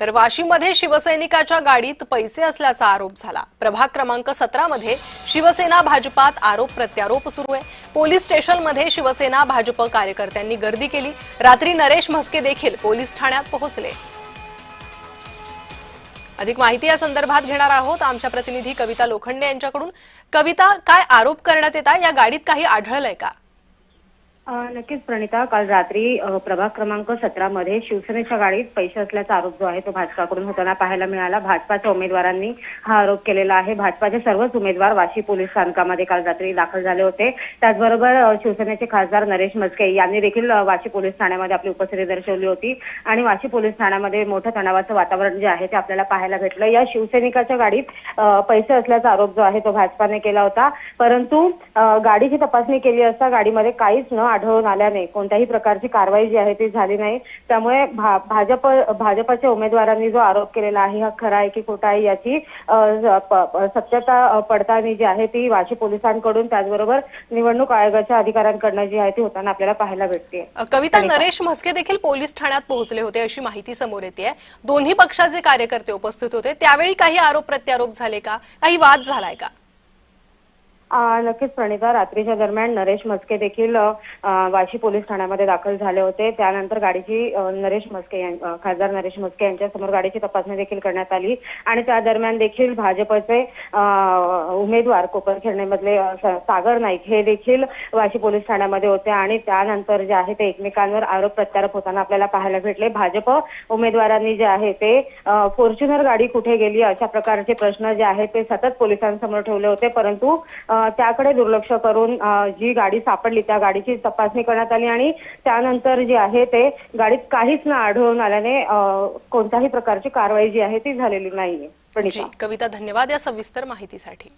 तर वाशीमध्ये शिवसैनिकाच्या गाडीत पैसे असल्याचा आरोप झाला। प्रभाग क्रमांक 17 मध्ये शिवसेना भाजपात आरोप प्रत्यारोप सुरू आहे। पोलीस स्टेशनमध्ये शिवसेना भाजप कार्यकर्त्यांनी गर्दी केली। रात्री नरेश म्हस्के देखील पोलीस ठाण्यात पोहोचले। अधिक माहिती या संदर्भात घेणार आहोत आमच्या प्रतिनिधी कविता लोखंडे यांच्याकडून। कविता, काय आरोप करण्यात येतात? या गाडीत काही आढळलंय का? नक्कीच प्रणिता, काल रात्री प्रभाग क्रमांक 17 मध्ये शिवसेनेच्या गाडीत पैसे असल्याचा आरोप जो आहे तो भाजपाकडून होताना पाहायला मिळाला। भाजपाच्या उमेदवारांनी हा आरोप केलेला आहे। भाजपाचे सर्वच उमेदवार वाशी पोलीस स्थानकामध्ये काल रात्री दाखल झाले होते। त्याचबरोबर शिवसेनेचे खासदार नरेश म्हस्के यांनी देखील वाशी पोलीस ठाण्यामध्ये आपली उपस्थिती दर्शवली होती आणि वाशी पोलीस ठाण्यामध्ये मोठं तणावाचं वातावरण जे आहे ते आपल्याला पाहायला भेटलं। या शिवसैनिकाच्या गाडीत पैसे असल्याचा आरोप जो आहे तो भाजपाने केला होता, परंतु गाडीची तपासणी केली असता गाडीमध्ये काहीच न आढळून आल्याने कोणत्याही प्रकारची कारवाई जी आहे ती झाली नाही। त्यामुळे भाजपच्या उमेदवारांनी जो आरोप केलेला आहे हा खरा आहे की खोटा आहे याची सत्यता पडताळणी जी आहे ती वाशी पोलिसांकडून त्याचबरोबर निवडणूक आयोगाच्या अधिकाऱ्यांकडून जी आहे ती होताना आपल्याला पाहायला भेटते। कविता, नरेश म्हस्के देखील पोलीस ठाण्यात पोहोचले होते अशी माहिती समोर येते। दोन्ही पक्षाचे कार्यकर्ते उपस्थित होते, त्यावेळी काही आरोप प्रत्यारोप झाले का? काही वाद झालाय का? नक्कीच प्रणिता, रात्रीच्या दरम्यान नरेश म्हस्के देखील वाशी पोलीस ठाण्यामध्ये दाखल झाले होते। त्यानंतर गाडीची खासदार नरेश म्हस्के यांच्यासमोर गाडीची तपासणी देखील करण्यात आली आणि त्या दरम्यान देखील भाजपचे उमेदवार कोपरखिरणेमधले सागर नाईक हे देखील वाशी पोलीस ठाण्यामध्ये होते आणि त्यानंतर जे आहे ते एकमेकांवर आरोप प्रत्यारोप होताना आपल्याला पाहायला भेटले। भाजप उमेदवारांनी जे आहे ते फॉर्च्युनर गाडी कुठे गेली अशा प्रकारचे प्रश्न जे आहेत ते सतत पोलिसांसमोर ठेवले होते, परंतु त्याकडे दुर्लक्ष करून जी गाडी सापडली त्या गाडीची तपासणी करण्यात आली आणि त्यानंतर जे आहे ते गाडीत काहीच न आढळून आल्याने कोणत्याही प्रकारची कारवाई जी आहे ती झालेली नाहीये। कविता, धन्यवाद या सविस्तर माहितीसाठी।